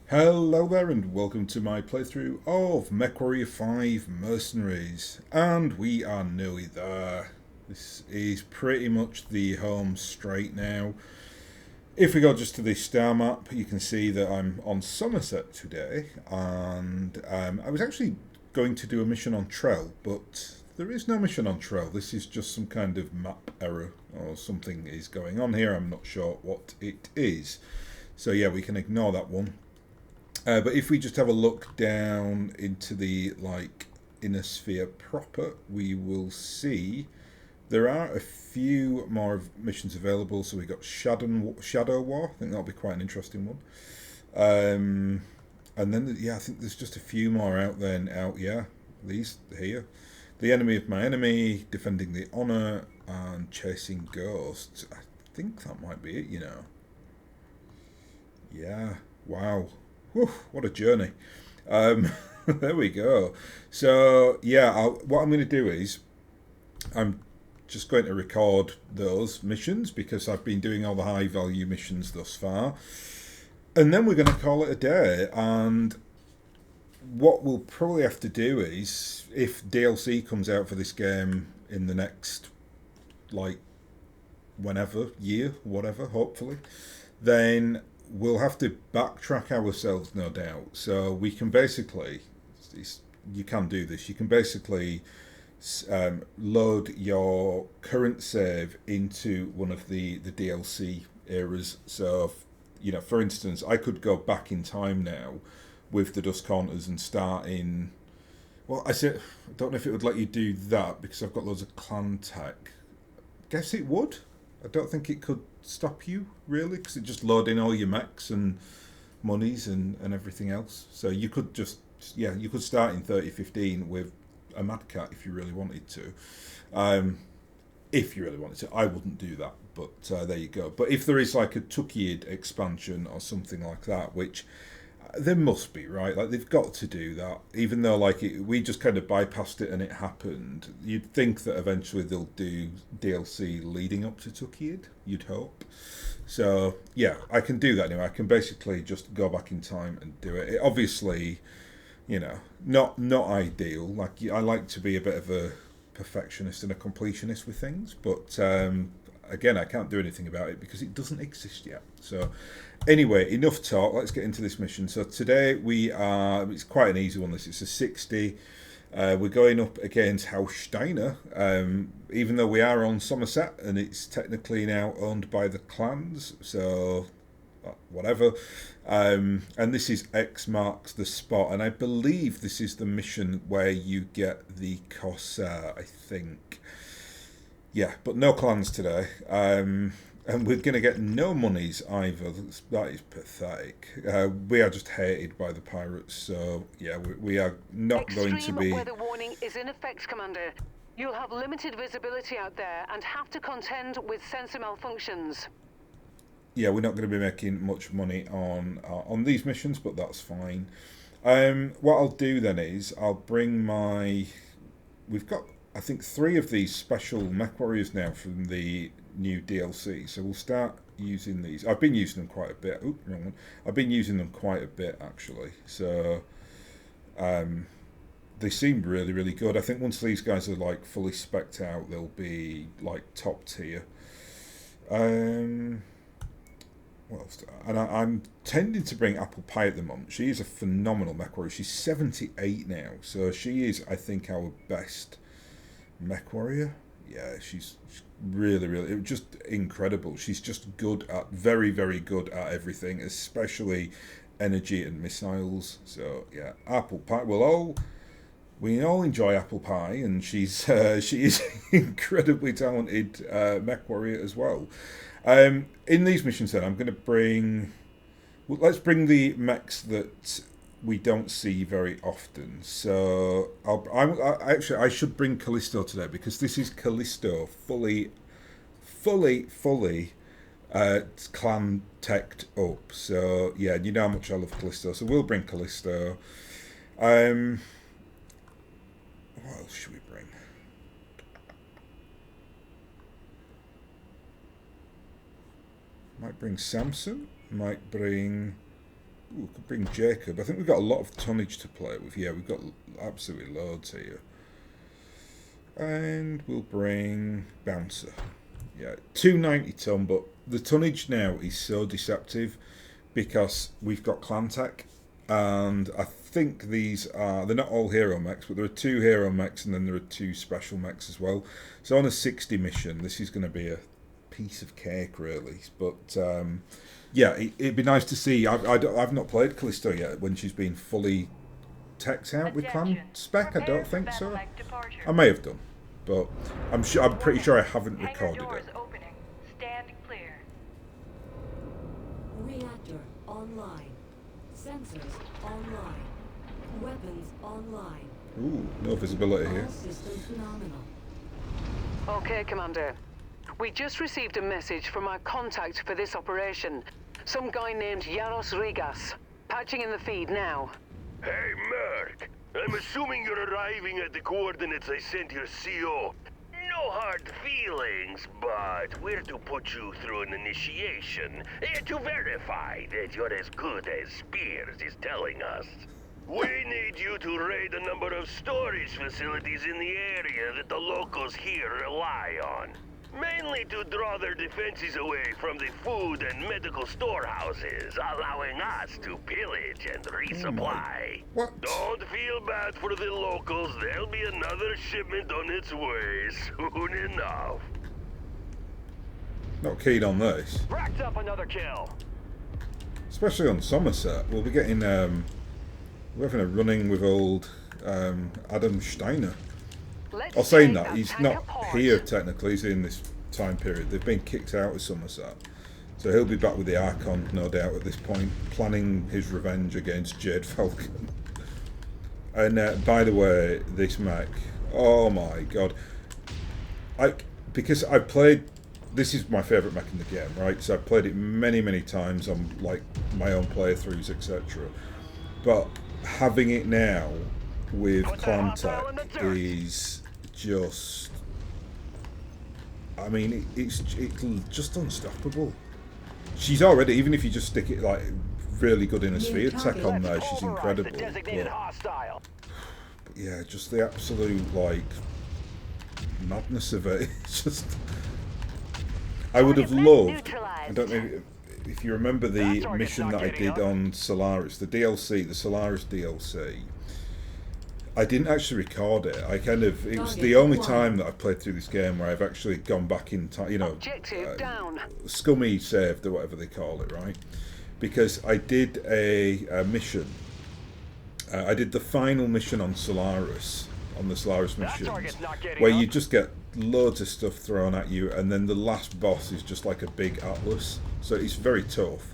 Hello there and welcome to my playthrough of MechWarrior 5 Mercenaries. And we are nearly there. This is pretty much the home straight now. If we go just to the star map, you can see that I'm on Somerset today. And I was actually going to do a mission on Trell, but there is no mission on Trell. This is just some kind of map error or something is going on here. I'm not sure what it is. So yeah, we can ignore that one. But if we just have a look down into the inner sphere proper, we will see there are a few more missions available. So we got Shadow War. I think that'll be quite an interesting one. And then I think there's just a few more out there now. Yeah, these here, the enemy of my enemy, defending the honor, and chasing ghosts. I think that might be it. Yeah. Wow. Whew, what a journey. There we go. So, yeah, what I'm going to do is I'm just going to record those missions because I've been doing all the high value missions thus far. And then we're going to call it a day. And what we'll probably have to do is, if DLC comes out for this game in the next, whenever, year, whatever, hopefully, then we'll have to backtrack ourselves, no doubt. So we can basically, you can do this. You can basically load your current save into one of the DLC eras. So, for instance, I could go back in time now with the Dust Counters and start in. Well, I don't know if it would let you do that because I've got loads of clan tech. Guess it would. I don't think it could stop you really because it just load in all your mechs and monies and everything else. So you could you could start in 3015 with a Mad Cat if you really wanted to. If you really wanted to, I wouldn't do that, but there you go. But if there is like a Tukiid expansion or something like that, which there must be, right? Like they've got to do that, even though we just kind of bypassed it and it happened. You'd think that eventually they'll do DLC leading up to Tukiid. You'd hope. So yeah, I can do that now. I can basically just go back in time and do it. Obviously, not ideal. Like I like to be a bit of a perfectionist and a completionist with things, but again, I can't do anything about it because it doesn't exist yet. So anyway, enough talk. Let's get into this mission. So today it's quite an easy one. It's a 60. We're going up against House Steiner, even though we are on Somerset and it's technically now owned by the clans. So whatever. And this is X marks the spot, and I believe this is the mission where you get the Corsair, I think. Yeah, but no clans today. And we're going to get no monies either. That is pathetic. We are just hated by the pirates, so yeah, we are not going to be. Extreme weather warning is in effect, Commander. You'll have limited visibility out there and have to contend with sensor malfunctions. Yeah, we're not going to be making much money on these missions, but that's fine. What I'll do then is I'll bring my. We've got, I think, 3 of these special MechWarriors now from the new DLC, so we'll start using these. I've been using them quite a bit. Oop, wrong one. I've been using them quite a bit actually. So they seem really, really good. I think once these guys are fully specced out, they'll be top tier. What else? And I'm tending to bring Apple Pie at the moment. She is a phenomenal MechWarrior. She's 78 now, so she is, I think, our best MechWarrior. Yeah, she's really, really just incredible. She's just very, very good at everything, especially energy and missiles. So yeah, Apple Pie. We all enjoy Apple Pie, and she is incredibly talented MechWarrior as well. In these missions, then I'm going to bring. Well, let's bring the mechs that we don't see very often. So I should bring Callisto today because this is Callisto fully clan teched up. So yeah, you know how much I love Callisto. So we'll bring Callisto. What else should we bring? Might bring Samson. Might bring Ooh, could bring Jacob. I think we've got a lot of tonnage to play with. Yeah, we've got absolutely loads here. And we'll bring Bouncer. Yeah, 290 ton, but the tonnage now is so deceptive because we've got clan tech, and I think these are, they're not all hero mechs, but there are 2 hero mechs and then there are 2 special mechs as well. So on a 60 mission, this is going to be a piece of cake, really. But yeah, it'd be nice to see. I've not played Callisto yet when she's been fully teched out with clan spec. I don't think so. I may have done, but I'm pretty sure I haven't recorded it. Stand clear. Reactor online. Sensors online. Weapons online. Ooh, no visibility here. All systems nominal. Okay, Commander. We just received a message from our contact for this operation. Some guy named Yaros Rigas. Patching in the feed now. Hey, Merc. I'm assuming you're arriving at the coordinates I sent your CO. No hard feelings, but we're to put you through an initiation to verify that you're as good as Spears is telling us. We need you to raid a number of storage facilities in the area that the locals here rely on. Mainly to draw their defenses away from the food and medical storehouses, allowing us to pillage and resupply. What? Don't feel bad for the locals. There'll be another shipment on its way soon enough. Not keen on this. Racked up another kill. Especially on Somerset. We'll be getting, we're having a run-in with old Adam Steiner. Or saying that, he's not here technically, he's in this time period. They've been kicked out of Somerset. So he'll be back with the Archon, no doubt, at this point, planning his revenge against Jade Falcon. And by the way, this mech, oh my god. Because I played, this is my favourite mech in the game, right? So I've played it many, many times on like my own playthroughs, etc. But having it now with clan tech is just, I mean, it's just unstoppable. She's already, even if you just stick it like really good in a sphere tech on there, she's incredible. But yeah, just the absolute like madness of it. It's just, I would have loved, I don't know if you remember the mission that I did on Solaris, the DLC, the Solaris DLC. I didn't actually record it. I kind of, it was the only time that I've played through this game where I've actually gone back in time, you know, scummy saved or whatever they call it, right? Because I did a mission. I did the final mission on Solaris, on the Solaris missions, where you just get loads of stuff thrown at you, and then the last boss is just like a big Atlas. So it's very tough.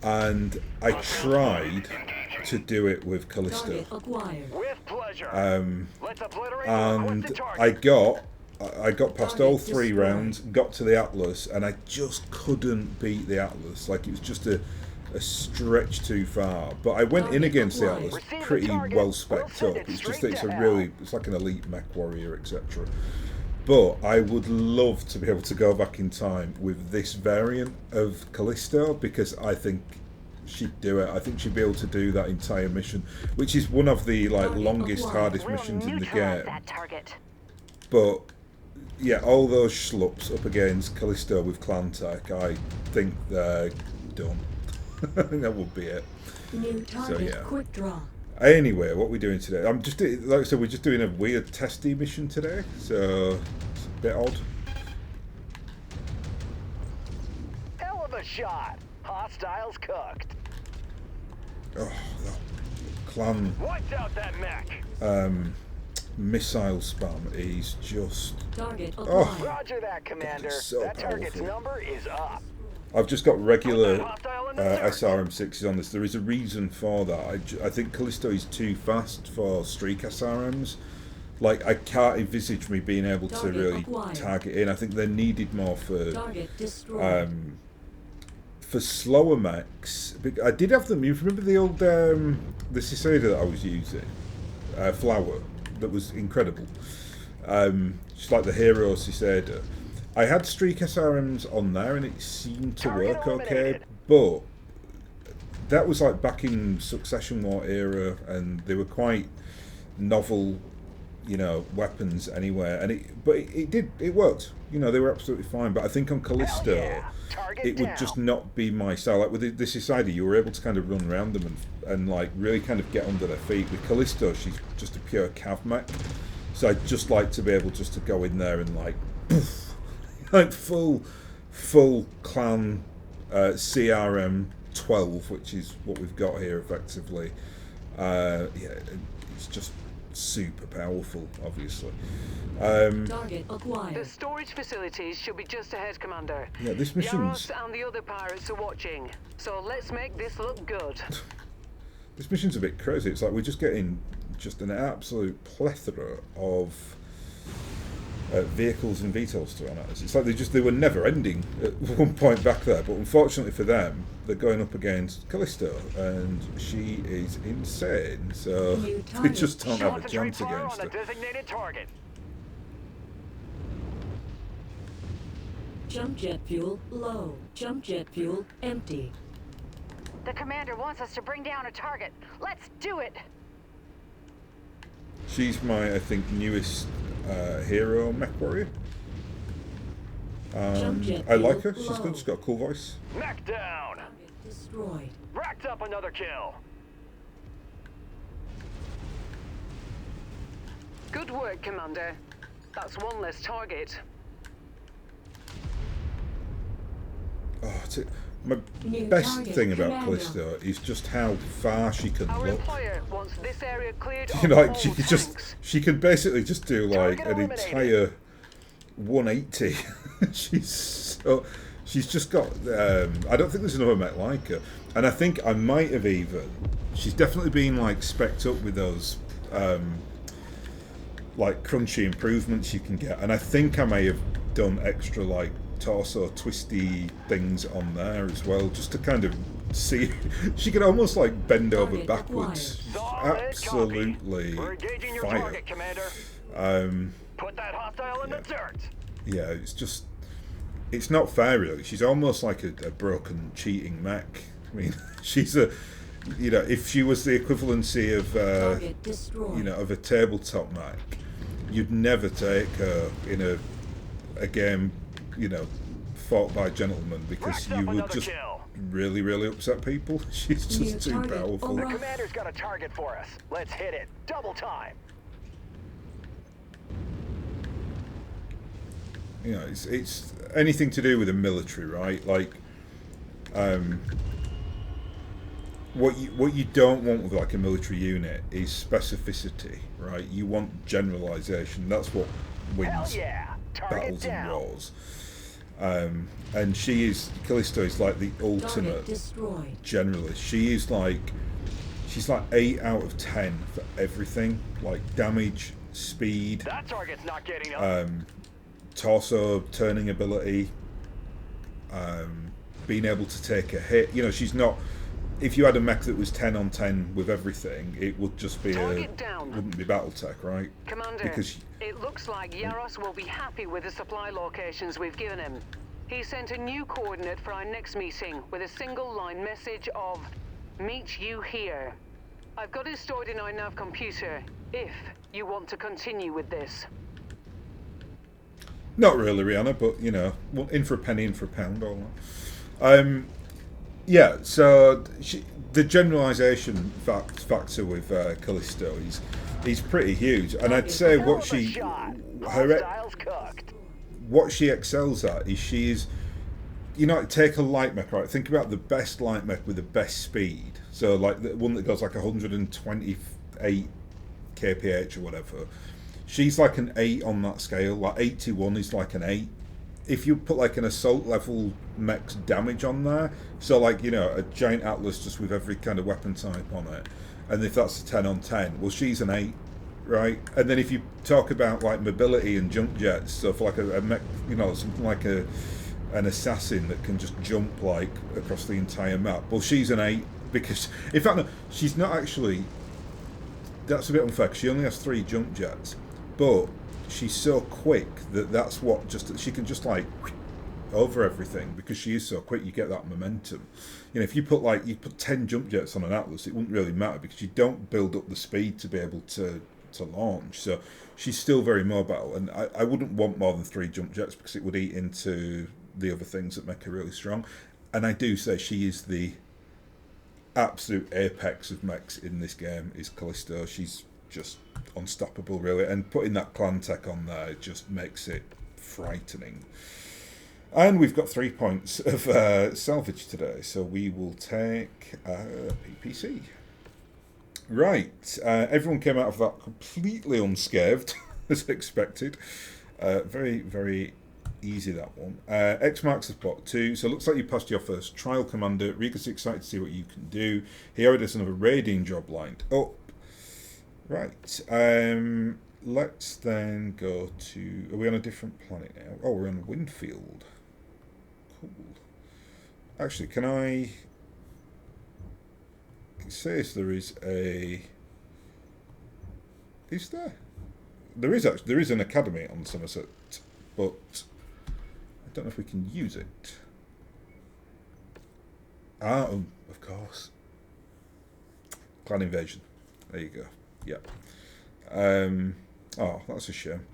And I tried to do it with Callisto. And I got past all 3 rounds, got to the Atlas, and I just couldn't beat the Atlas. Like, it was just a stretch too far. But I went in against the Atlas pretty well spec'd up. It's just that it's like an elite MechWarrior, etc. But I would love to be able to go back in time with this variant of Callisto, because I think she'd do it. I think she'd be able to do that entire mission, which is one of the like longest, hardest missions in the game. But yeah, all those schlups up against Callisto with clan tech, I think they're done. I think that would be it. So yeah. Quick draw. Anyway, what we're doing today, I'm just like I said, we're just doing a weird testy mission today, so it's a bit odd. Hell of a shot. Hostiles cooked. Oh, that clan Wiped out that mech. Missile spam is just, Target oh, Roger that, Commander. so that target's powerful. number is up. I've just got regular SRM6s on this. There is a reason for that. I think Callisto is too fast for streak SRMs. Like, I can't envisage me being able to really target in. I think they're needed more for slower mechs. I did have them. You remember the old the Cicada that I was using, Flower, that was incredible. Just like the hero Cicada. I had streak SRMs on there and it seemed to work okay, but that was like back in Succession War era, and they were quite novel, you know, weapons anyway. And it worked. You know, they were absolutely fine. But I think on Callisto, it would just not be my style. Like with the Suicider, you were able to kind of run around them and like really kind of get under their feet. With Callisto, she's just a pure cav mech. So I'd just like to be able just to go in there and like, poof, like full clan CRM 12, which is what we've got here effectively. Yeah, it's just super powerful, obviously. Target acquired. The storage facilities should be just ahead, Commander. Yeah, this mission's Yaros and the other pirates are watching, so let's make this look good. this mission's a bit crazy. It's like we're just getting just an absolute plethora of vehicles and VTOLs thrown at us. It's like they were never ending at one point back there, but unfortunately for them, they're going up against Callisto, and she is insane. So they just don't have a chance against her. Designated target. Jump jet fuel low. Jump jet fuel empty. The commander wants us to bring down a target. Let's do it! She's my, I think, newest hero, MechWarrior. I like her. She's good. She's got a cool voice. Mech down. Target destroyed. Racked up another kill. Good work, Commander. That's one less target. Oh, my New best target, thing about Commander. Callisto is just how far she can Our look. employer wants this area cleared You know, of like all tanks. she can basically just do like Target an eliminated. entire 180. She's just got. I don't think there's another mech like her, and I think I might have even. She's definitely been like specced up with those like crunchy improvements you can get, and I think I may have done extra like torso twisty things on there as well, just to kind of see. She can almost like bend over Target backwards. Solid Absolutely copy. We're engaging your fire. target, Commander. Put that hostile in the dirt. Yeah, it's not fair really. She's almost like a broken cheating mech. I mean, she's a, you know, if she was the equivalency of Target destroyed. you know, of a tabletop mech, you'd never take her in a game, you know, fought by gentlemen, because Racked you up would another just kill. really upset people. She's New just too target powerful. The over. commander's got a target for us. Let's hit it. Double time. You know, it's anything to do with the military, right? Like, what you don't want with like a military unit is specificity, right? You want generalization. That's what Hell wins yeah. Target battles and down. wars. And Callisto is like the Target ultimate destroyed. generalist. She's like 8 out of 10 for everything, like damage, speed, That target's not getting up. torso turning ability, being able to take a hit. You know, she's not. If you had a mech that was 10 on 10 with everything, it would just be Target down. wouldn't be BattleTech, right? Commander, Because it looks like Yaros will be happy with the supply locations we've given him. He sent a new coordinate for our next meeting with a single line message of "Meet you here." I've got it stored in our nav computer, if you want to continue with this. not really, Rihanna, but you know, in for a penny, in for a pound, all that. Yeah, so the generalization factor with Callisto is pretty huge, and I'd say Hell what of a she shot. her Hostiles cooked. what she excels at is she's, you know, take a light mech, right? Think about the best light mech with the best speed. So like the one that goes like 128 kph or whatever. She's like an 8 on that scale. Like 81 is like an 8. If you put like an assault level mech's damage on there, so like, you know, a giant Atlas just with every kind of weapon type on it, and if that's a 10 on 10, well, she's an 8, right? And then if you talk about like mobility and jump jets, so for like a mech, you know, something like an assassin that can just jump like across the entire map, well, she's an 8, because in fact no, she's not actually. That's a bit unfair, 'cause she only has 3 jump jets, but she's so quick that's what just she can just like over everything because she is so quick. You get that momentum. You know, if you put 10 jump jets on an Atlas, it wouldn't really matter because you don't build up the speed to be able to launch. So she's still very mobile, and I wouldn't want more than 3 jump jets because it would eat into the other things that make her really strong. And I do say she is the absolute apex of mechs in this game is Callisto. She's just unstoppable, really, and putting that clan tech on there just makes it frightening. And we've got 3 points of salvage today, so we will take PPC. Right, everyone came out of that completely unscathed, as expected. Very, very easy, that one. X marks the spot 2, so it looks like you passed your first trial, Commander. Riga's excited to see what you can do. He already has another raiding job lined up. Right, let's then go to... Are we on a different planet now? Oh, we're on Windfield. Cool. Actually, can I... It says there is a... Is there? There is an academy on Somerset, but I don't know if we can use it. Ah, of course. Clan invasion. There you go. Yeah. Oh, that's a shame.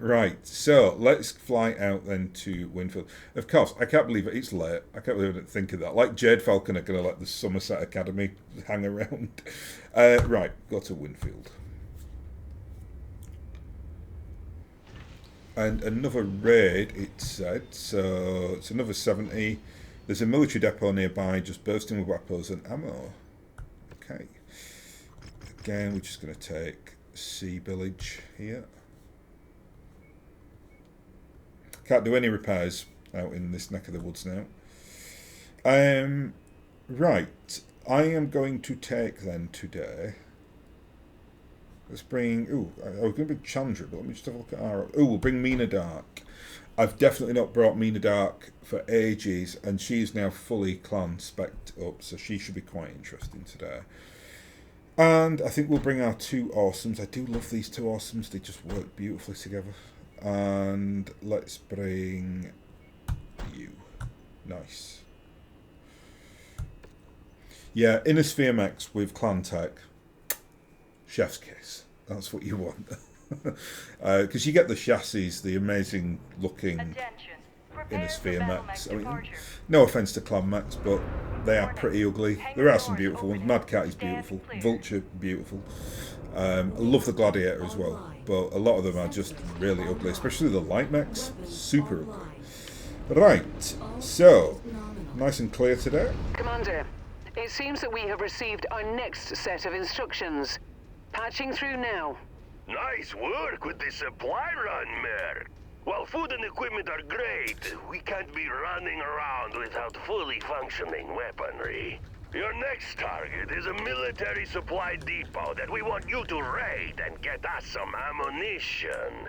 Right, so let's fly out then to Winfield. Of course, I can't believe it. It's late. I can't believe I didn't think of that. Like Jade Falcon are going to let the Somerset Academy hang around. Right, go to Winfield. And another raid, it said. So it's another 70. There's a military depot nearby, just bursting with weapons and ammo. Okay. Again, we're just going to take Sea Village here. Can't do any repairs out in this neck of the woods now. Right, I am going to take then today. Let's bring. Ooh, I was going to bring Chandra, but let me just have a look at our. Ooh, we'll bring Mina Dark. I've definitely not brought Mina Dark for ages, and she is now fully clan spec'd up, so she should be quite interesting today. And I think we'll bring our 2 awesomes. I do love these 2 awesomes. They just work beautifully together. And let's bring you. Nice. Yeah, Inner Sphere mechs with clan tech. Chef's kiss. That's what you want. Because you get the chassis, the amazing looking Inner Sphere mechs. I mean, no offence to clan mechs, but they are pretty ugly. There are some beautiful ones. Mad Cat is beautiful. Vulture, beautiful. I love the Gladiator as well, but a lot of them are just really ugly, especially the light mechs. Super ugly. Right, so, nice and clear today. Commander, it seems that we have received our next set of instructions. Patching through now. Nice work with the supply run, Merc. While food and equipment are great, we can't be running around without fully functioning weaponry. Your next target is a military supply depot that we want you to raid and get us some ammunition.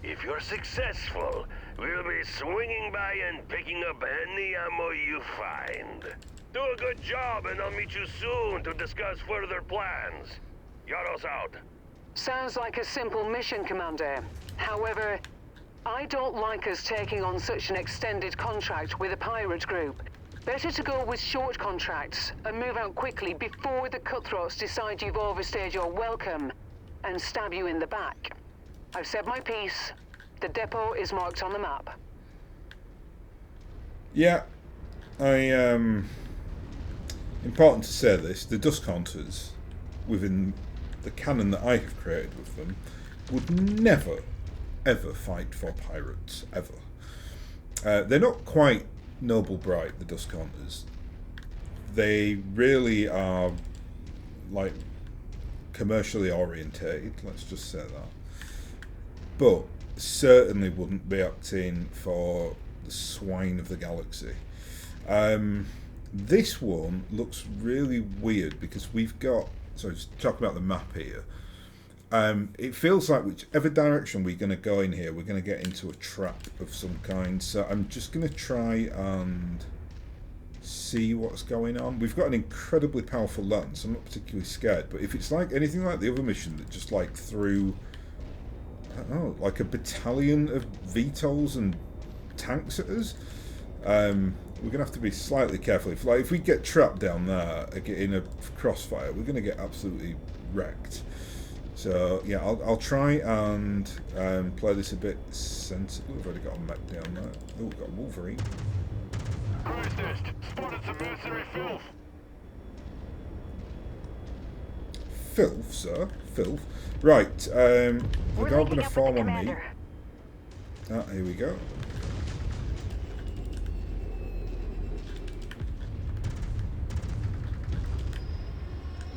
If you're successful, we'll be swinging by and picking up any ammo you find. Do a good job and I'll meet you soon to discuss further plans. Yaros out. Sounds like a simple mission, Commander. However, I don't like us taking on such an extended contract with a pirate group. Better to go with short contracts and move out quickly before the cutthroats decide you've overstayed your welcome and stab you in the back. I've said my piece. The depot is marked on the map. Yeah, important to say this, the Dusk Haunters, within the canon that I have created with them, would never, ever fight for pirates, ever. They're not quite Noble Bright, the Dusk Haunters. They really are, like, commercially orientated, let's just say that. But certainly wouldn't be acting for the swine of the galaxy. This one looks really weird because we've got, so just talk about the map here. It feels like whichever direction we're going to go in here, we're going to get into a trap of some kind. So I'm just going to try and see what's going on. We've got an incredibly powerful lance. I'm not particularly scared, but if it's like anything like the other mission that just like threw, I don't know, like a battalion of VTOLs and tanks at us. We're going to have to be slightly careful. If we get trapped down there in a crossfire, we're going to get absolutely wrecked. So yeah, I'll try and play this a bit sensibly. We've already got a mech down there. Oh, we've got a Wolverine. Who's this? Spotted some mercenary filth. Filth, sir. Filth. Right. They're all going to form on me. Ah, here we go.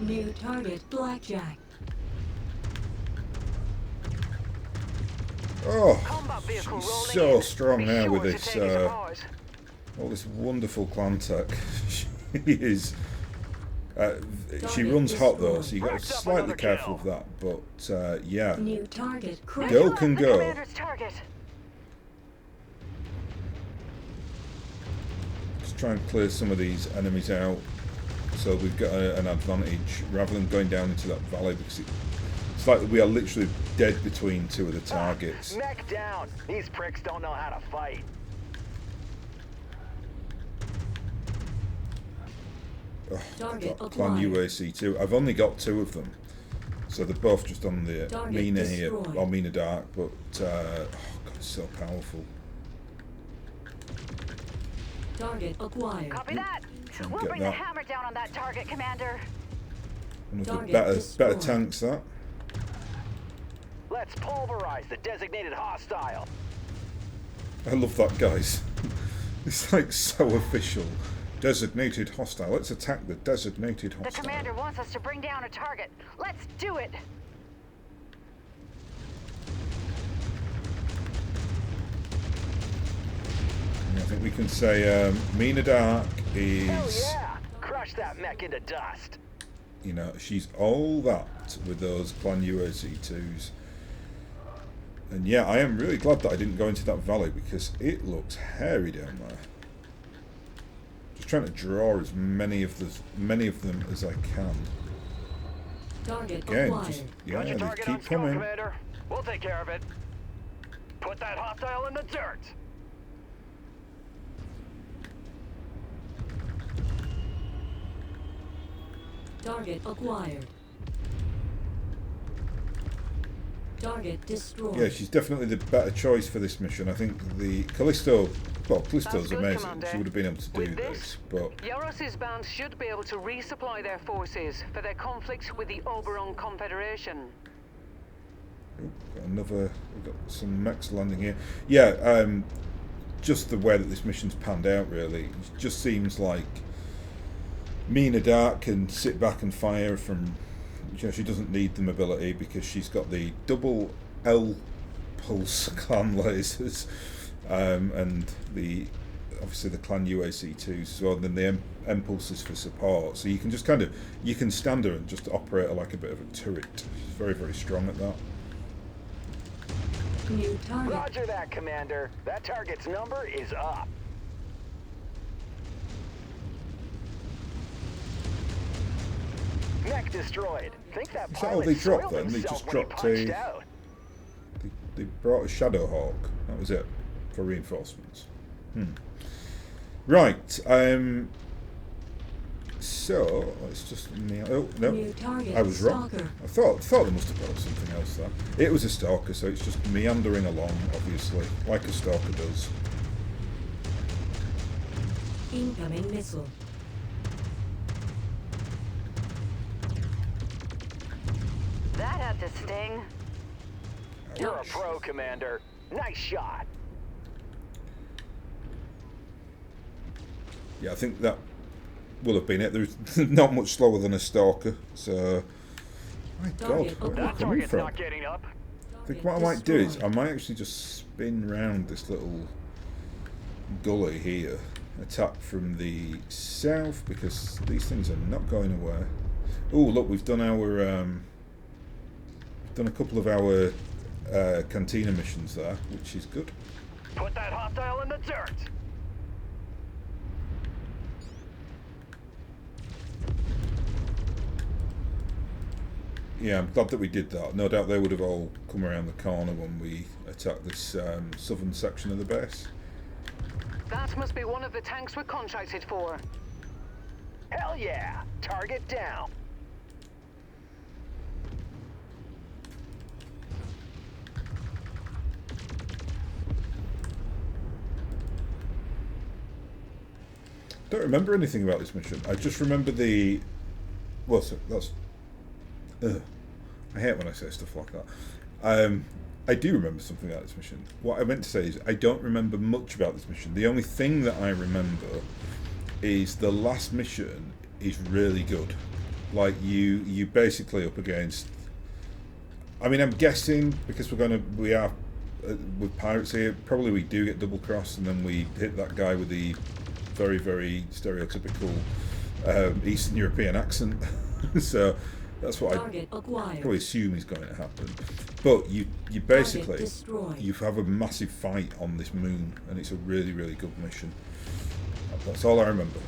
New target, Blackjack. Oh, Combat vehicle she's rolling so in. strong Be now sure with to this, take it apart. all this wonderful clan tech. She is. She runs hot though, so you got to be slightly careful of that. But yeah, New target, go can The go. commander's target. Just try and clear some of these enemies out, so we've got an advantage rather than going down into that valley, because it's like we are literally dead between two of the targets. Mech down. These pricks don't know how to fight. Oh, Target got Clan acquired. UAC2. I've only got two of them, so they're both just on the Target Mina here, destroyed. or Mina Dark. But oh god, it's so powerful. Target acquired. Copy that. Try and We'll get bring that. the hammer down on that target, Commander. One of the Target better destroyed. tanks. That. Let's pulverize the designated hostile. I love that, guys. It's like so official. Designated hostile. Let's attack the designated The hostile. commander wants us to bring down a target. Let's do it. I think we can say Mina Dark Hell is, yeah! Crush that mech into dust. you know, she's all that with those Clan UAC2s. And yeah, I am really glad that I didn't go into that valley, because it looks hairy down there. Just trying to draw as many of them as I can. Target Again, acquired. just yeah, Got your they target on keep scope, coming. Commander. We'll take care of it. Put that hostile in the dirt. Target acquired. Target destroyed. Yeah, she's definitely the better choice for this mission. I think the Callisto, well, Callisto's Sounds good, amazing. Commander. She would have been able to do With this, but Yaros' band should be able to resupply their forces for their conflict with the Oberon Confederation. got another. We've got some mechs landing here. Yeah, just the way that this mission's panned out, really, it just seems like Mina Dark can sit back and fire from. You know, she doesn't need the mobility because she's got the double L pulse clan lasers, and obviously the clan UAC2s as well, and then the M pulses for support. So you can just you can stand her and just operate her like a bit of a turret. She's very, very strong at that. New target. Roger that, Commander. That target's number is up. Mech destroyed. Think that Is that all pilot they dropped soiled then? They himself just when he dropped punched a- out. They brought a Shadow Hawk. That was it for reinforcements. Right. So let's just. Oh no, New target. I was wrong. Stalker. I thought they must have brought something else there. It was a stalker, so it's just meandering along, obviously, like a stalker does. Incoming missile. That had to sting. You're a pro, Commander. Nice shot. Yeah, I think that will have been it. There's not much slower than a stalker, so. My God, Target where are That they coming target's from? not getting up. I think what I might do is I might actually just spin round this little gully here, attack from the south, because these things are not going away. Oh look, we've done our done a couple of our cantina missions there, which is good. Put that hostile in the dirt. Yeah, I'm glad that we did that. No doubt they would have all come around the corner when we attacked this southern section of the base. That must be one of the tanks we're contracted for. Hell yeah! Target down. Don't remember anything about this mission. I just remember the. Well, so that's. I hate when I say stuff like that. I do remember something about this mission. What I meant to say is I don't remember much about this mission. The only thing that I remember is the last mission is really good. Like you basically up against. I mean, I'm guessing because we are with pirates here. Probably we do get double crossed, and then we hit that guy with the very, very stereotypical Eastern European accent. So that's what I probably assume is going to happen. But you basically you have a massive fight on this moon, and it's a really, really good mission. That's all I remember.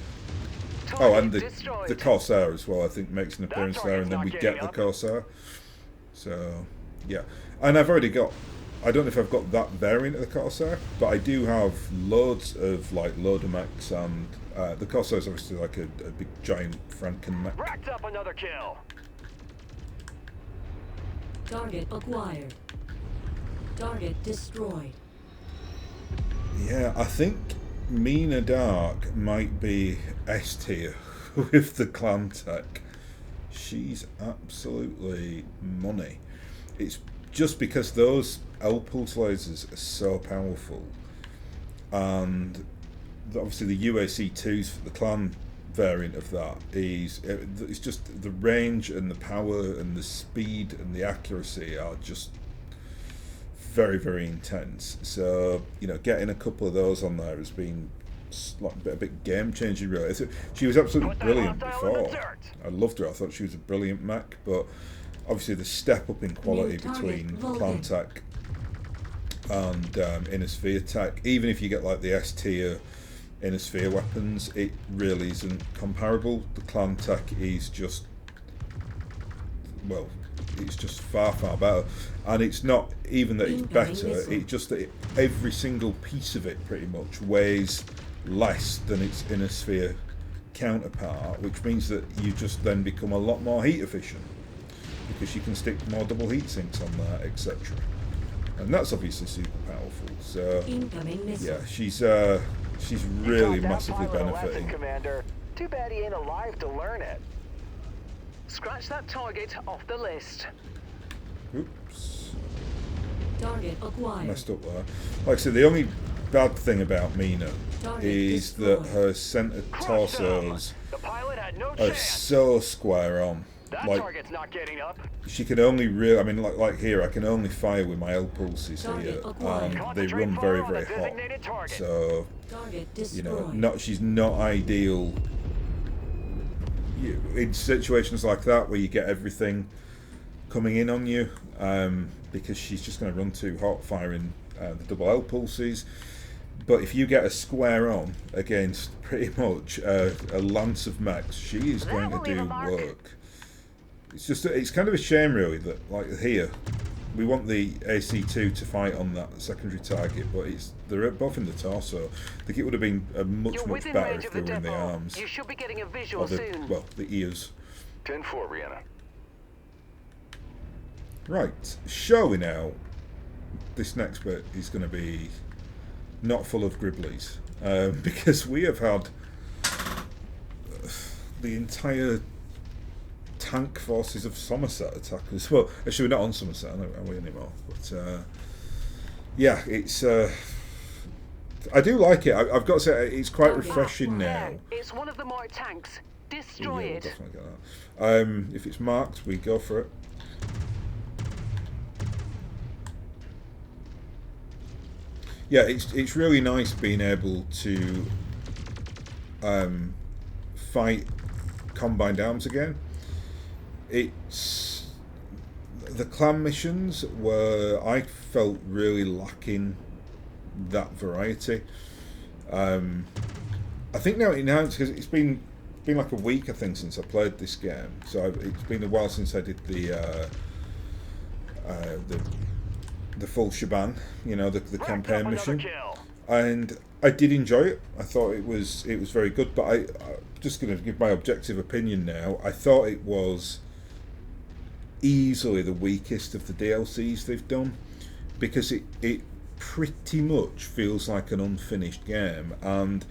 Oh, and the Corsair as well, I think, makes an appearance there, and then we get the Corsair. So yeah, and I've already got. I don't know if I've got that variant of the Corsair, but I do have loads of like Lodomex, and the Corsair is obviously like a big giant Franken mech. Racked up another kill. Target acquired. Target destroyed. Yeah, I think Mina Dark might be S tier with the clan tech. She's absolutely money. It's just because those L-pulse lasers are so powerful, and obviously the UAC2s for the clan variant of that is it's just the range and the power and the speed and the accuracy are just very, very intense. So getting a couple of those on there has been like a bit game changing really. She was absolutely brilliant before. I loved her. I thought she was a brilliant mech, but obviously the step up in quality between clan tech and inner sphere tech, even if you get like the S tier inner sphere weapons, it really isn't comparable. The clan tech is just, well, it's just far, far better. And it's not even that it's better, it's just that every single piece of it pretty much weighs less than its inner sphere counterpart, which means that you just then become a lot more heat efficient because you can stick more double heat sinks on there, etc. And that's obviously super powerful. So yeah, she's really massively benefiting. Commander. Too bad he ain't alive to learn it. Scratch that target off the list. Oops. Target acquired. Messed up there. Like I said, the only bad thing about Mina is that her centre torsos are so square on. That like, target's not getting up. she can only really, I mean, like here, I can only fire with my L pulses here, and they run very, very hot. So, she's not ideal in situations like that where you get everything coming in on you, because she's just going to run too hot firing the double L pulses. But if you get a square on against pretty much a lance of mechs, she is going to do work. It's kind of a shame really that like here we want the AC2 to fight on that secondary target, but they're both in the torso. I think it would have been much better if they were in the arms. You should be getting a visual soon. Well, the ears. 10-4, Rihanna. Right, shall we now? This next bit is going to be not full of gribblies, because we have had the entire tank forces of Somerset attack us. Well, actually we're not on Somerset, are we anymore? But yeah, it's I do like it. I've got to say it's quite refreshing now. It's one of the marked tanks. Destroy it. We'll definitely get that. If it's marked, we go for it. Yeah, it's really nice being able to fight combined arms again. It's the clan missions where I felt really lacking that variety. I think now because it's been like a week I think since I played this game, so it's been a while since I did the full shebang, the campaign mission. and I did enjoy it. I thought it was very good. But I'm just going to give my objective opinion now. I thought it was easily the weakest of the DLCs they've done, because it pretty much feels like an unfinished game. And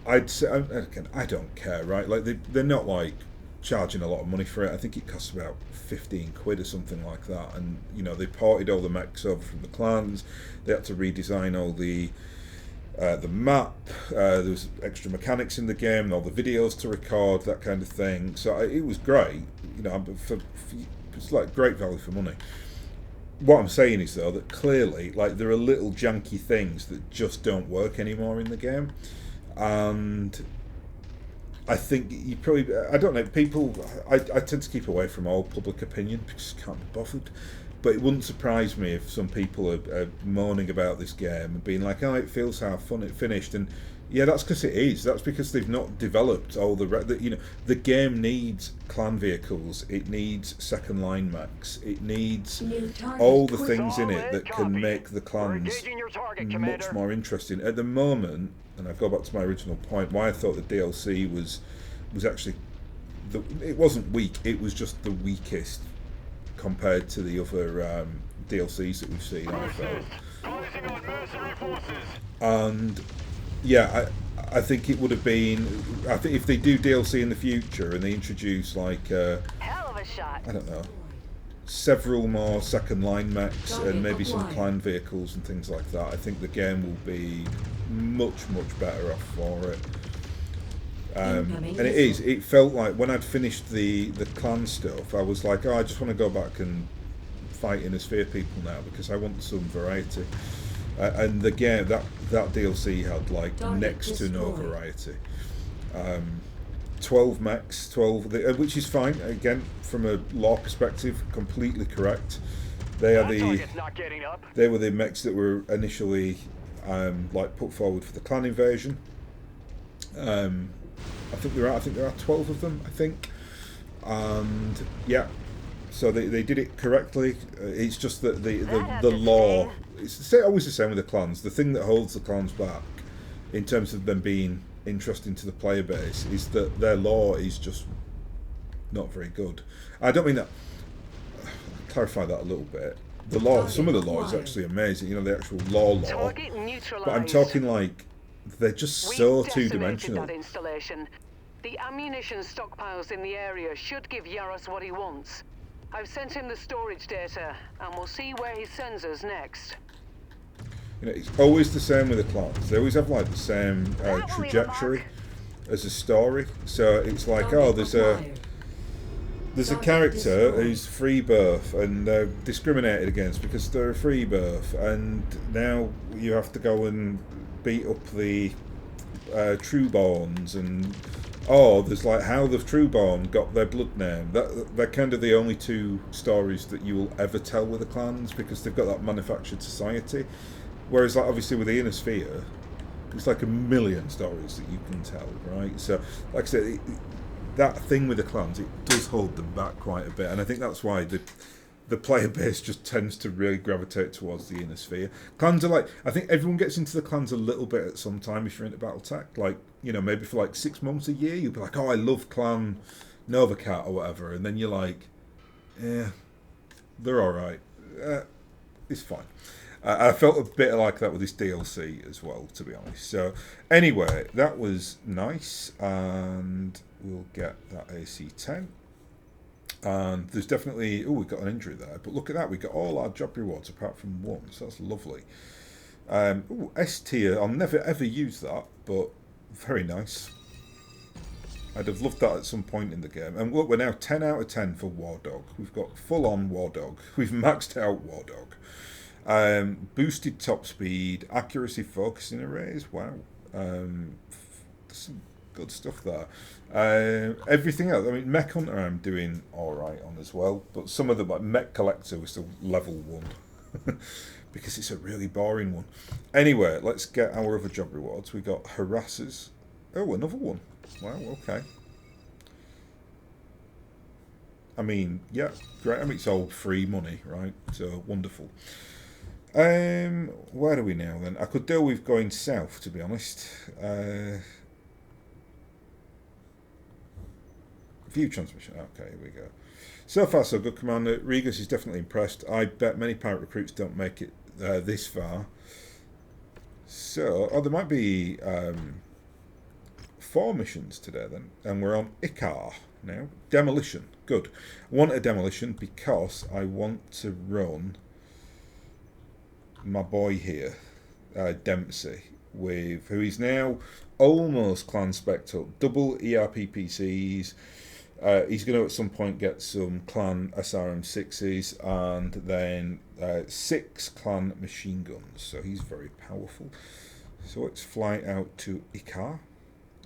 I'd say, again, I don't care, right? Like they're not like charging a lot of money for it. I think it costs about 15 quid or something like that. And you know, they ported all the mechs over from the clans. They had to redesign all the map. There was extra mechanics in the game, and all the videos to record, that kind of thing. So it was great. You know, it's like great value for money. What I'm saying is though that clearly, like, there are little janky things that just don't work anymore in the game, and I think you probably, I don't know, people, I tend to keep away from all public opinion because I can't be bothered. But it wouldn't surprise me if some people are moaning about this game and being like, "Oh, it feels half fun, it finished." And yeah, that's because it is. That's because they've not developed all you know, the game needs clan vehicles. It needs second line mechs. It needs all the things in it that can make the clans much more interesting. At the moment, and I go back to my original point, why I thought the DLC was actually, it wasn't weak. It was just the weakest compared to the other DLCs that we've seen, I felt. And yeah, I think it would have been, I think if they do DLC in the future and they introduce like Hell of a shot. I don't know, several more second line mechs and maybe some clan vehicles and things like that, I think the game will be much better off for it. And it felt like when I'd finished the clan stuff, I was like, oh, I just want to go back and fight Innisphere people now because I want some variety. And the game, that DLC had like next to no variety. 12 mechs, 12, which is fine. Again, from a lore perspective, completely correct. They were the mechs that were initially like put forward for the clan invasion. I think there are 12 of them, I think, and yeah, so they did it correctly. It's just that the lore, it's always the same with the clans. The thing that holds the clans back in terms of them being interesting to the player base is that their lore is just not very good. I don't mean that, I'll clarify that a little bit. The lore, some of the lore is actually amazing, you know, the actual lore, but I'm talking like they're just so two-dimensional. That installation. The ammunition stockpiles in the area should give Yaros what he wants. I've sent him the storage data, and we'll see where he sends us next. You know, it's always the same with the clans. They always have like the same trajectory as a story. So it's like, oh, there's a character who's free birth and discriminated against because they're a free birth, and now you have to go and beat up the Trueborns, and there's like how the Trueborn got their blood name. They're kind of the only two stories that you will ever tell with the clans because they've got that manufactured society. Whereas, like, obviously with the Innisphere, it's like a million stories that you can tell, right? So, like I said, that thing with the clans, it does hold them back quite a bit, and I think that's why the player base just tends to really gravitate towards the Innisphere. Clans are like, I think everyone gets into the clans a little bit at some time if you're into BattleTech. Like, you know, maybe for like 6 months, a year, you'll be like, oh, I love Clan Novacat or whatever, and then you're like, yeah, they're alright. It's fine. I felt a bit like that with this DLC as well, to be honest. So, anyway, that was nice, and we'll get that AC-10. And there's definitely, we got an injury there, but look at that, we got all our job rewards apart from one, so that's lovely. S tier, I'll never ever use that, but very nice. I'd have loved that at some point in the game. And look, we're now 10 out of 10 for War Dog. We've got full-on War Dog. We've maxed out War Dog. Boosted top speed, accuracy focusing arrays, wow. Some good stuff there. Everything else, I mean, Mech Hunter I'm doing alright on as well, but some of the, like Mech Collector was still level 1 because it's a really boring one. Anyway, let's get our other job rewards. We got Harassers. Oh, another one. Wow, okay. I mean, yeah, great. I mean, it's all free money, right? So, wonderful. Where are we now then? I could deal with going south, to be honest. View transmission. Okay, here we go. So far, so good, Commander. Regus is definitely impressed. I bet many pirate recruits don't make it this far. So, there might be 4 missions today then, and we're on Icar now. Demolition. Good. I want a demolition because I want to run my boy here, Dempsey, with who is now almost clan spec'd up. Double ERPPCs. He's going to at some point get some clan SRM6s and then 6 clan machine guns. So he's very powerful. So let's fly out to Icar.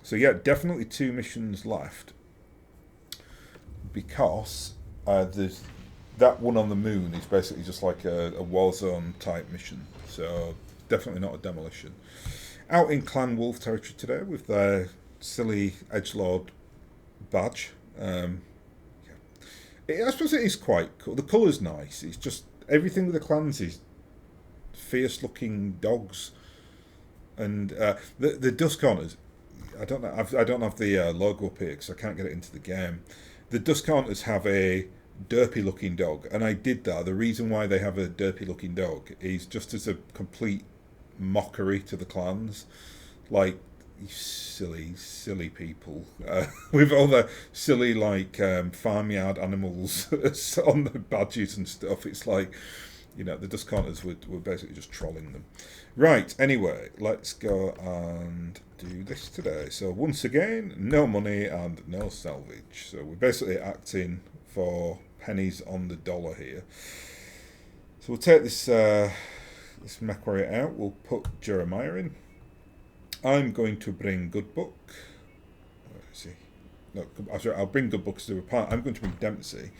So yeah, definitely 2 missions left because there's that one on the moon is basically just like a Warzone type mission. So definitely not a demolition. Out in Clan Wolf territory today with their silly edgelord badge. I suppose it is quite cool. The colour's nice. It's just everything with the clans is fierce looking dogs. And the Dusk Hunters, I don't know. I don't have the logo up here because I can't get it into the game. The Dusk Hunters have a derpy looking dog, and I did that. The reason why they have a derpy looking dog is just as a complete mockery to the clans, like you silly people with all the silly like farmyard animals on the badges and stuff. It's like, you know, the Dusk Hunters were basically just trolling them. Right, anyway, let's go and do this today. So once again, no money and no salvage. So we're basically acting for pennies on the dollar here. So we'll take this this MechWarrior out. We'll put Jeremiah in. I'm going to bring Good Book. Let's see. No, sorry, I'll bring Good Book to a part. I'm going to bring Dempsey.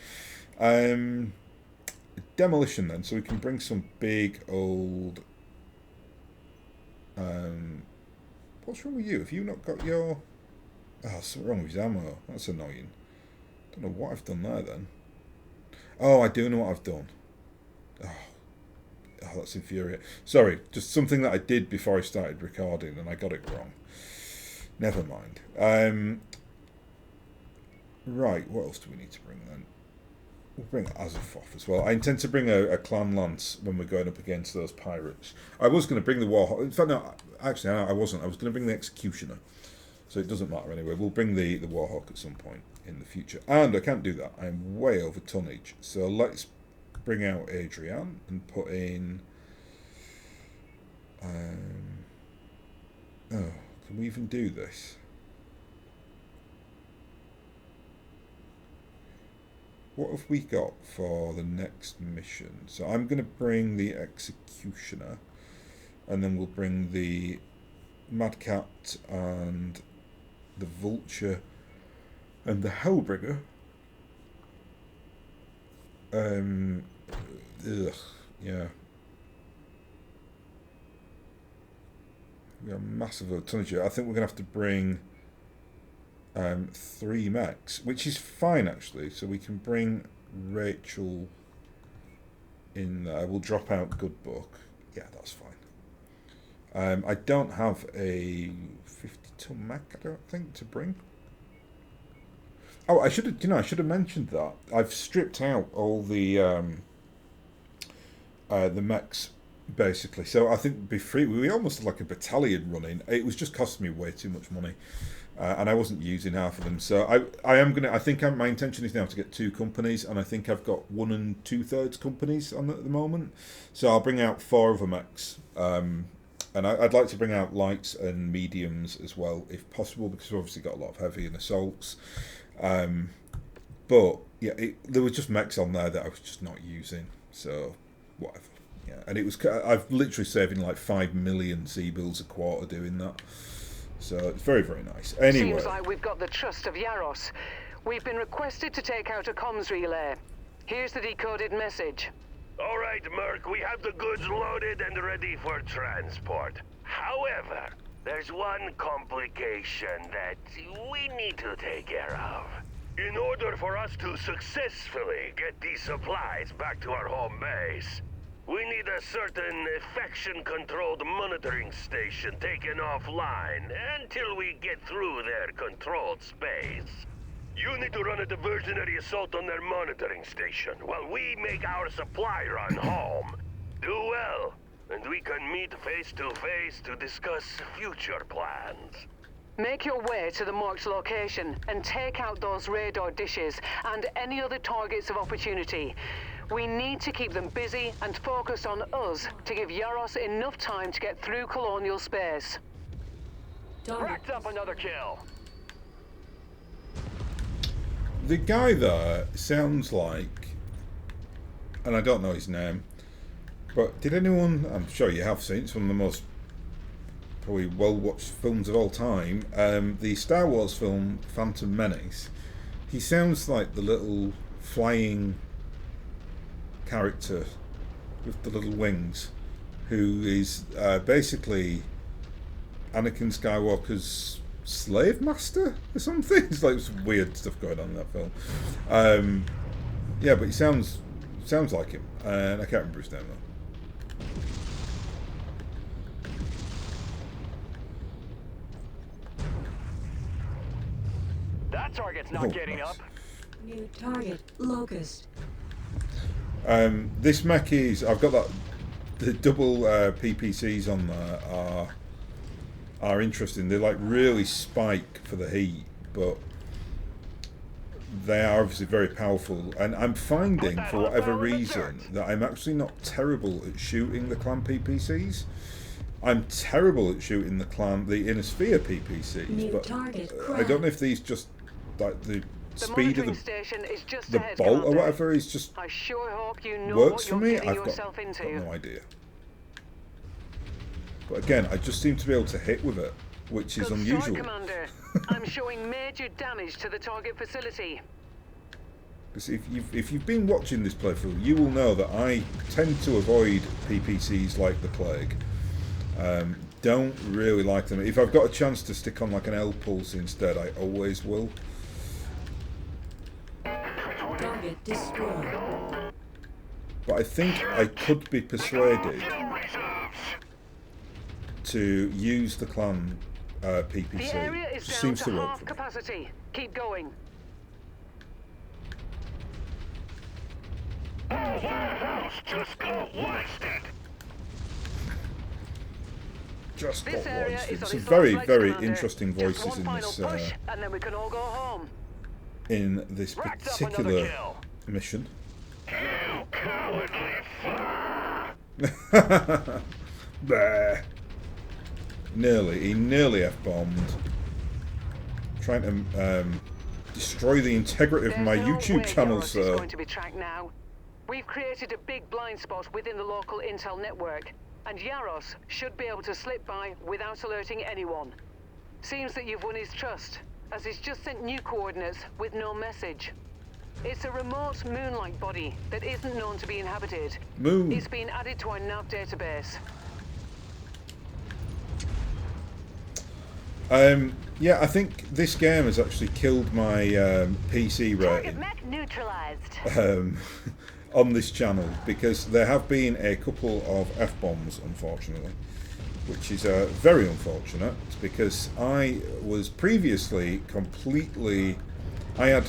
Demolition then, so we can bring some big old. What's wrong with you? Have you not got your? Oh, something wrong with his ammo. That's annoying. Don't know what I've done there then. Oh, I do know what I've done. Oh, that's infuriating. Sorry, just something that I did before I started recording and I got it wrong. Never mind. Right, what else do we need to bring then? We'll bring Azafoth as well. I intend to bring a clan lance when we're going up against those pirates. I was going to bring the Warhawk. In fact, no, actually, I wasn't. I was going to bring the Executioner. So it doesn't matter anyway. We'll bring the Warhawk at some point in the future. And I can't do that. I'm way over tonnage. So let's bring out Adrian and put in... oh, can we even do this? What have we got for the next mission? So I'm going to bring the Executioner, and then we'll bring the Mad Cat and the Vulture and the Hellbringer. Yeah. We are massive tonnage here. I think we're going to have to bring 3 mechs, which is fine actually. So we can bring Rachel in there. We'll drop out Good Book. Yeah, that's fine. I don't have a 50-ton mech, I don't think, to bring. Oh, I should have. I should have mentioned that. I've stripped out all the mechs basically. So I think before we almost had like a battalion running. It was just costing me way too much money. And I wasn't using half of them, so I am gonna. I think my intention is now to get 2 companies, and I think I've got 1 2/3 companies on at the moment. So I'll bring out 4 other mechs, and I'd like to bring out lights and mediums as well, if possible, because we've obviously got a lot of heavy and assaults. But yeah, there were just mechs on there that I was just not using, so whatever. Yeah, and it was. I've literally saving like 5 million sea bills a quarter doing that. So it's very, very nice. Anyway. Seems like we've got the trust of Yaros. We've been requested to take out a comms relay. Here's the decoded message. All right, Merc, we have the goods loaded and ready for transport. However, there's one complication that we need to take care of. In order for us to successfully get these supplies back to our home base, We need a certain faction-controlled monitoring station taken offline until we get through their controlled space. You need to run a diversionary assault on their monitoring station while we make our supply run home. Do well, and we can meet face to face to discuss future plans. Make your way to the marked location and take out those radar dishes and any other targets of opportunity. We need to keep them busy and focused on us to give Yaros enough time to get through colonial space. Target. Racked up another kill. The guy there sounds like, and I don't know his name, but did anyone, I'm sure you have seen, it's one of the most probably well-watched films of all time, the Star Wars film Phantom Menace. He sounds like the little flying character with the little wings, who is basically Anakin Skywalker's slave master or something. It's like some weird stuff going on in that film. Yeah, but he sounds like him, and I can't remember his name though. That target's not getting nice. up. New target. Locust. This mech is, I've got that, the double PPCs on there are interesting. They like really spike for the heat, but they are obviously very powerful. And I'm finding, for whatever reason, that I'm actually not terrible at shooting the clan PPCs. I'm terrible at shooting the Inner Sphere PPCs, New but target. I don't know if these just like the speed of monitoring station is just the ahead, bolt or Commander. whatever is just I sure hope you know works what for you're me. getting I've got yourself into. no idea. But again, I just seem to be able to hit with it, which is Good unusual. start, Commander. I'm showing major damage to the target facility. Because if you've been watching this playthrough, you will know that I tend to avoid PPCs like the plague. Don't really like them. If I've got a chance to stick on like an L pulse instead, I always will. Target destroyed. But I think I could be persuaded to use the clan PPC. The area is Just down seems to to work half for me. capacity. Keep going. Just got wasted. Just This got area wasted. is on Some its very, last legs, very Commander. interesting Just voices one in final this push, and then we can all go home. in this Racked up another particular kill. mission. You cowardly Bah. He nearly F-bombed. Trying to destroy the integrity of There's my no YouTube way channel, Yaros is sir. going to be tracked now. We've created a big blind spot within the local intel network, and Yaros should be able to slip by without alerting anyone. Seems that you've won his trust, as he's just sent new coordinates with no message. It's a remote moon-like body that isn't known to be inhabited. Moon. It's been added to our nav database. Yeah, I think this game has actually killed my PC Target rating mech neutralized. on this channel, because there have been a couple of F-bombs, unfortunately, which is very unfortunate, because I was previously I had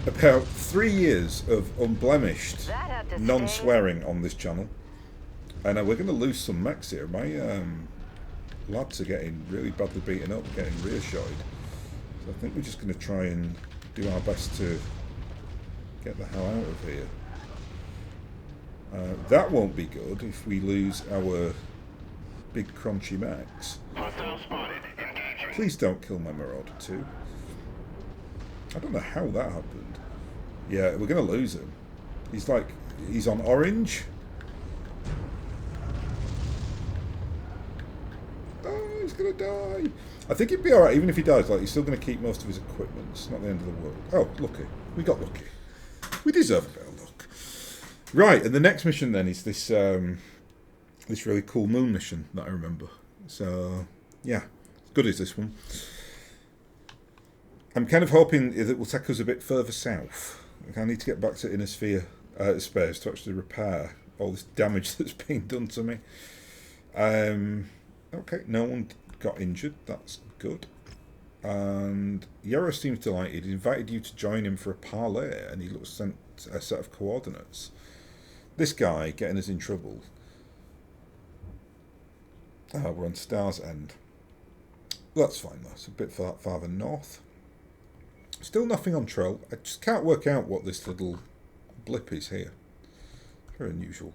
about 3 years of unblemished That had to non-swearing on this channel, and we're going to lose some mechs here. My lads are getting really badly beaten up, getting reassured. So I think we're just going to try and do our best to get the hell out of here. That won't be good if we lose our big crunchy mechs. Please don't kill my Marauder 2. I don't know how that happened. Yeah, we're going to lose him. He's on orange. Oh, he's going to die. I think he'd be alright, even if he dies. Like, he's still going to keep most of his equipment. It's not the end of the world. Oh, lucky. We got lucky. We deserve a bit of luck. Right, and the next mission then is this this really cool moon mission that I remember. So, yeah, as good as this one. I'm kind of hoping that it will take us a bit further south. I need to get back to Inner Sphere space to actually repair all this damage that's being done to me. Okay, no one got injured. That's good. And Yarrow seems delighted. He invited you to join him for a parley, and he looks sent a set of coordinates. This guy getting us in trouble. We're on Star's End. That's fine, though. It's a bit farther north. Still nothing on Trell. I just can't work out what this little blip is here. Very unusual.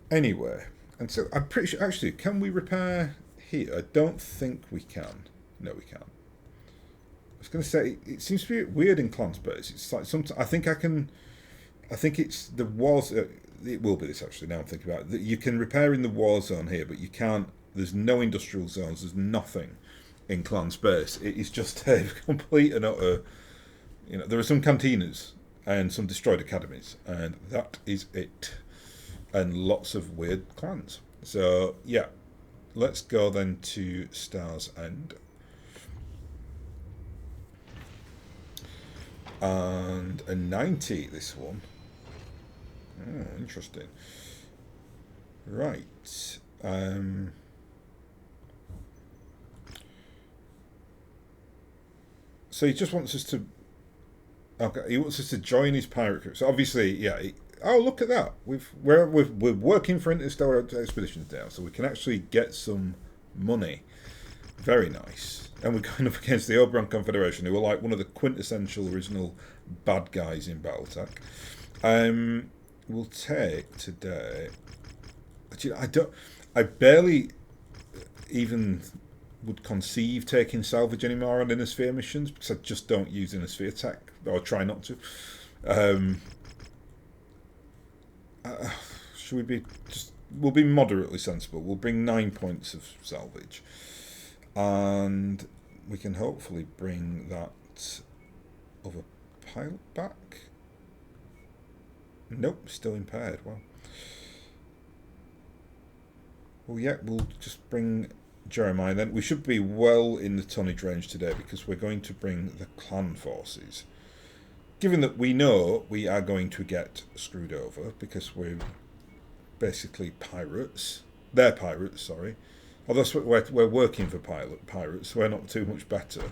Anyway, and so I'm pretty sure, actually, can we repair here? I don't think we can. No, we can't. I was going to say, it seems to be weird in clan space. It's like sometimes, I think it's the wars, it will be this actually, now I'm thinking about it. You can repair in the war zone here, but you can't, there's no industrial zones, there's nothing in clan space. It is just a complete and utter, there are some cantinas and some destroyed academies, and that is it. And lots of weird clans. So, yeah, let's go then to Star's End. And a 90, this one. Oh, interesting. Right. So he just wants us to... Okay, he wants us to join his pirate crew. So obviously, yeah... Oh, look at that! We're working for Interstellar Expeditions now, so we can actually get some money. Very nice. And we're going up against the Oberon Confederation, who are like one of the quintessential original bad guys in BattleTech. We'll take today. Actually, I barely even would conceive taking salvage anymore on Inner Sphere missions because I just don't use Inner Sphere tech, or try not to. Should we be just? We'll be moderately sensible. We'll bring 9 points of salvage, and we can hopefully bring that other pilot back. Nope, still impaired. Well, yeah, we'll just bring Jeremiah then. We should be well in the tonnage range today because we're going to bring the clan forces. Given that we know we are going to get screwed over because we're basically pirates. They're pirates, sorry. Although we're working for pirates, so we're not too much better.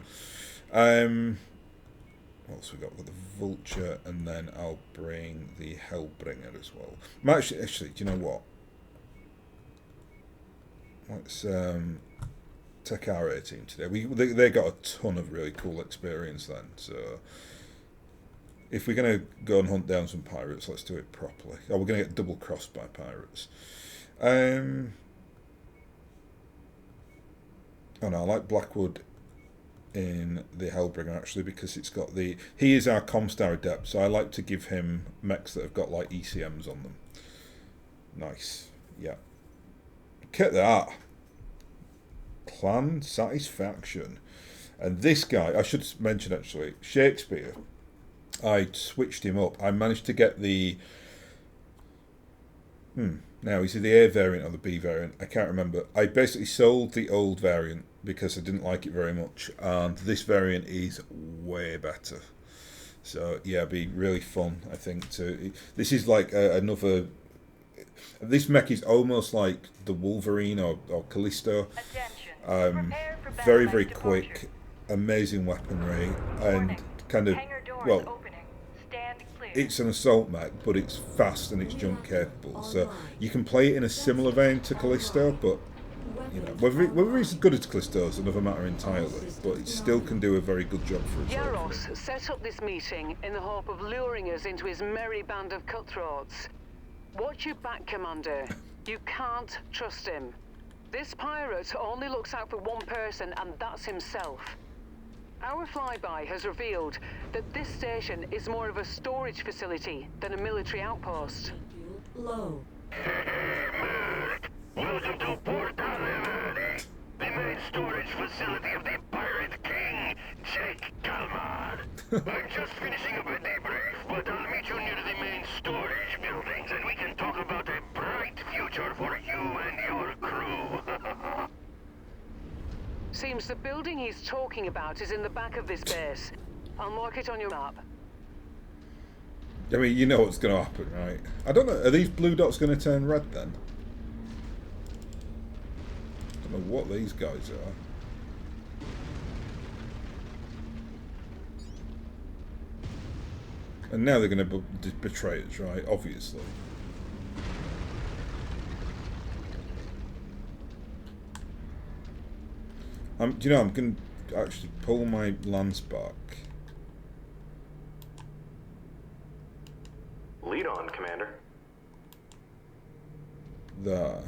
What else we got? We've got the Vulture, and then I'll bring the Hellbringer as well. Actually, do you know what? Let's take our A team today. They got a ton of really cool experience then, so if we're going to go and hunt down some pirates, let's do it properly. Oh, we're going to get double crossed by pirates. Oh no, I like Blackwood in the Hellbringer actually because it's got he is our Comstar adept, so I like to give him mechs that have got like ECMs on them. Nice, yeah. Look at that. Clan satisfaction. And this guy, I should mention actually, Shakespeare, I switched him up. I managed to get the now is it the A variant or the B variant? I can't remember. I basically sold the old variant because I didn't like it very much, and this variant is way better. So yeah, it'd be really fun, I think. This is like another. This mech is almost like the Wolverine or Callisto. Very, very quick, amazing weaponry, and kind of, well, it's an assault mech, but it's fast and it's jump capable. So you can play it in a similar vein to Callisto, but whether it's as good as Callisto is another matter entirely. But it still can do a very good job for itself. Yaros set up this meeting in the hope of luring us into his merry band of cutthroats. Watch your back, Commander. You can't trust him. This pirate only looks out for one person, and that's himself. Our flyby has revealed that this station is more of a storage facility than a military outpost. Low. Welcome to Port Alemany, the main storage facility of the Pirate King, Jake Kalmar. I'm just finishing up a debrief, but I'll meet you near the main storage buildings and we can talk about a bright future for you and your crew. Seems the building he's talking about is in the back of this base. I'll mark it on your map. I mean, you know what's going to happen, right? I don't know. Are these blue dots going to turn red then? I don't know what these guys are. And now they're going to betray us, right? Obviously. Do you know, I'm going to actually pull my lance back. Lead on, Commander. There.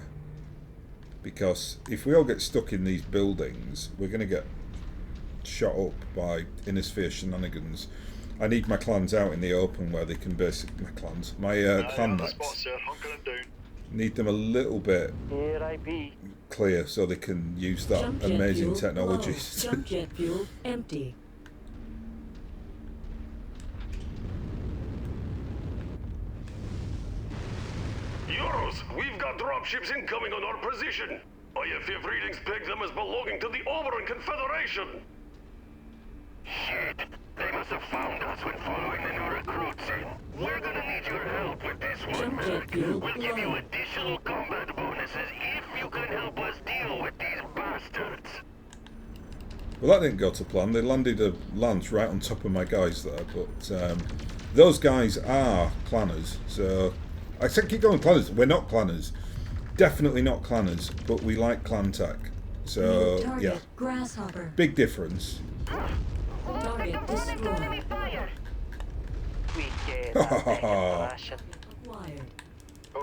Because if we all get stuck in these buildings, we're going to get shot up by inner sphere shenanigans. I need my clans out in the open where they can basically... My clans. My clan mechs. Need them a little bit Here I be. clear so they can use that Jump jet amazing fuel technology. low. Jump jet fuel empty. Euros, we've got dropships incoming on our position. IFF readings peg them as belonging to the Oberon Confederation. Shit. They must have found us when following the new recruits in. We're gonna need your help with this one, Jump jet Merc. fuel We'll give you low. additional combat bonuses if you can help us deal with these bastards. Well, that didn't go to plan. They landed a lance right on top of my guys there, but those guys are clanners. So I said keep going clanners. We're not clanners. Definitely not clanners, but we like clan tech. So Target yeah, grasshopper. big difference. Target destroyed. We get that flashing. Acquired.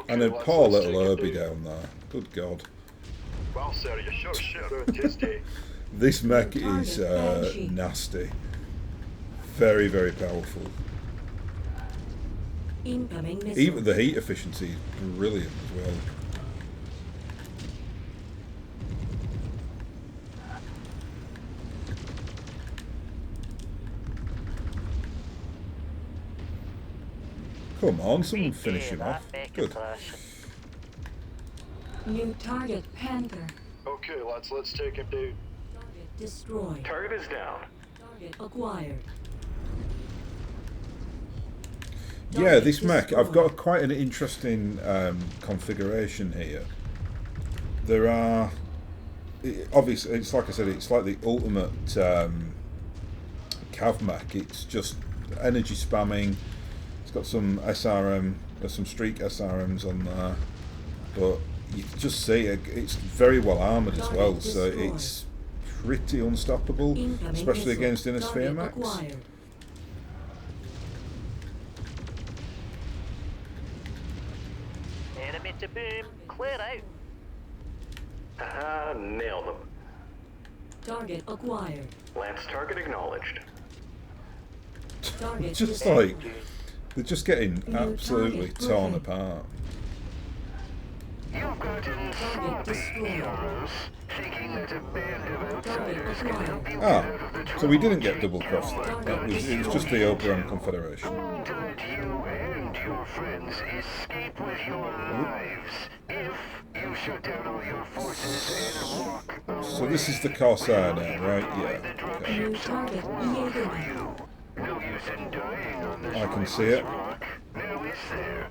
And a poor little Herbie down there. Good God. Well, sir, you sure shit out Tuesday. This mech is Target Banshee. nasty. Very, very powerful. Incoming missile. Even the heat efficiency is brilliant as well. Come on, someone finish him off. Good. New target Panther. Okay, let's take him down. Target destroyed. Target is down. Target acquired. Yeah, this mech, I've got quite an interesting configuration here. There are, obviously, it's like I said, it's like the ultimate cav mech. It's just energy spamming. It's got some SRM, there's some streak SRMs on there, but you can just see it's very well armoured as well, so it's pretty unstoppable, Incoming especially missile. against inner sphere Target mechs. acquired. Enemy to boom. Clear out. Nailed them. Target acquired. Lance target acknowledged. Target Just destroyed. like, they're just getting New absolutely target torn broken. apart. You've gotten Target destroyed. thinking that a band of Target acquired. Ah, so we didn't get double crossed there. It was just the Oberon Confederation. to let you and your friends escape with your lives if you shut down all your forces and walk. So this is the Corsair now, right? Yeah. Okay. New target Jaeger. No use in dying on this I can see it. rock. Now is there?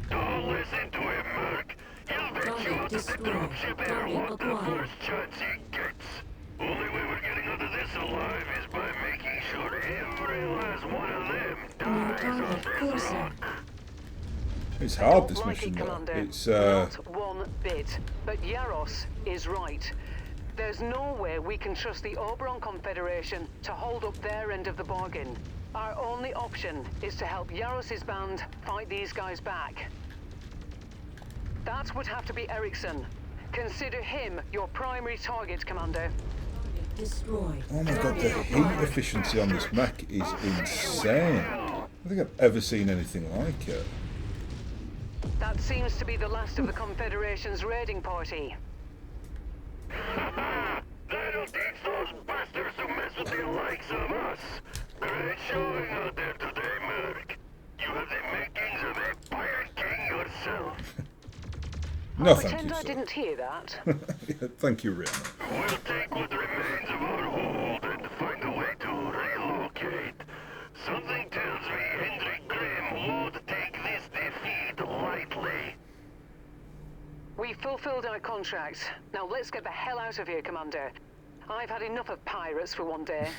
Don't listen to him, Merc. He'll bet you Target out that the destroyed. dropship heir Target won't the acquired. first chance he gets. Only way we're getting out of this alive is by making sure every last one of them New dies target off this Corsair. rock. It's hard, this Don't like mission it, though. Commander. It's Not one bit. But Yaros is right. There's no way we can trust the Oberon Confederation to hold up their end of the bargain. Our only option is to help Yaros's band fight these guys back. That would have to be Ericsson. Consider him your primary target, Commander. Target destroyed. oh my god, the heat efficiency on this mech is insane. I don't think I've ever seen anything like it. That seems to be the last of the Confederation's raiding party. That'll teach those bastards to mess with the likes of us. Great showing out there today, Merc. You have the makings of a pirate king yourself. No, I'll thank pretend you, I sir. didn't hear that. Yeah, thank you, Rihanna. We'll take what remains of our hold and find a way to relocate. Something tells fulfilled our contract. Now let's get the hell out of here, Commander. I've had enough of pirates for one day.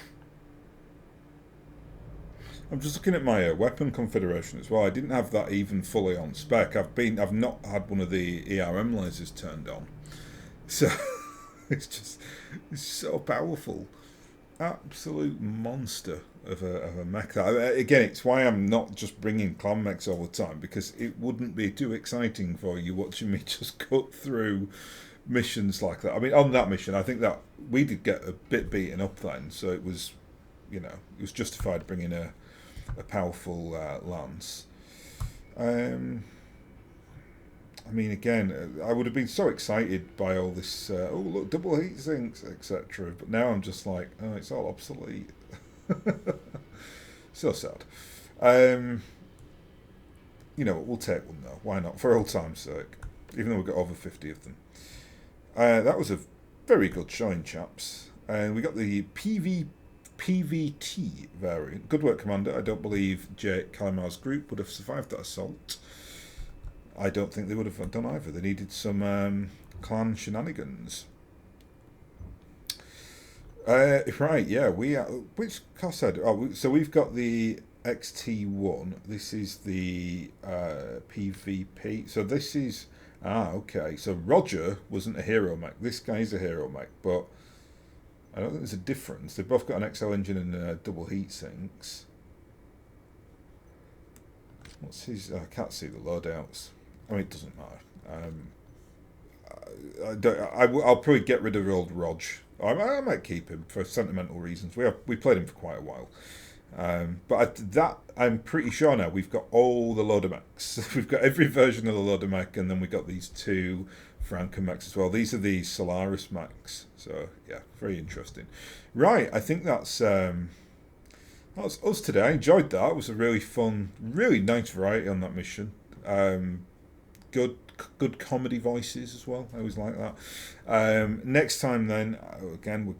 I'm just looking at my weapon configuration as well. I didn't have that even fully on spec. I've not had one of the ERM lasers turned on, so it's so powerful, absolute monster of a mech. Again, it's why I'm not just bringing clan mechs all the time, because it wouldn't be too exciting for you watching me just cut through missions like that. I mean, on that mission, I think that we did get a bit beaten up then, so it was, it was justified bringing a powerful lance. I mean, again, I would have been so excited by all this, oh look, double heat sinks, etc. But now I'm just like, oh, it's all obsolete. So sad. We'll take one though. Why not? For old time's sake. Even though we've got over 50 of them. That was a very good showing, chaps. We got the PVT variant. Good work, Commander. I don't believe Jake Calimar's group would have survived that assault. I don't think they would have done either. They needed some clan shenanigans. Right, yeah. Which class had? So we've got the XT1. This is the PvP. So this is okay. So Roger wasn't a hero mech. This guy's a hero mech, but I don't think there's a difference. They've both got an XL engine and double heat sinks. What's his? I can't see the loadouts. I mean, it doesn't matter. I'll probably get rid of old Rog. I might keep him for sentimental reasons. We played him for quite a while. But I'm pretty sure now we've got all the loader mechs. We've got every version of the loader mech, and then we've got these two Franken mechs as well. These are the Solaris mechs. So yeah, very interesting. Right, I think that's us today. I enjoyed that. It was a really fun, really nice variety on that mission. Good comedy voices as well. I always like that. Next time then, again, we're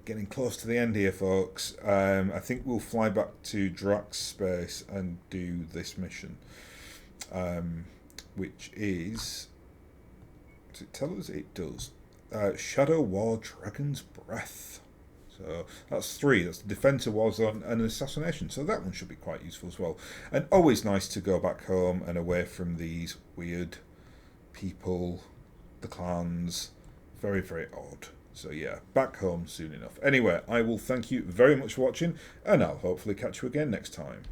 getting close to the end here, folks. I think we'll fly back to Drax space and do this mission, which is, does it tell us? It does. Shadow War Dragon's Breath. So that's 3. That's the Defense of Warzone and Assassination. So that one should be quite useful as well. And always nice to go back home and away from these weird people, the clans. Very, very odd. So yeah, back home soon enough. Anyway, I will thank you very much for watching, and I'll hopefully catch you again next time.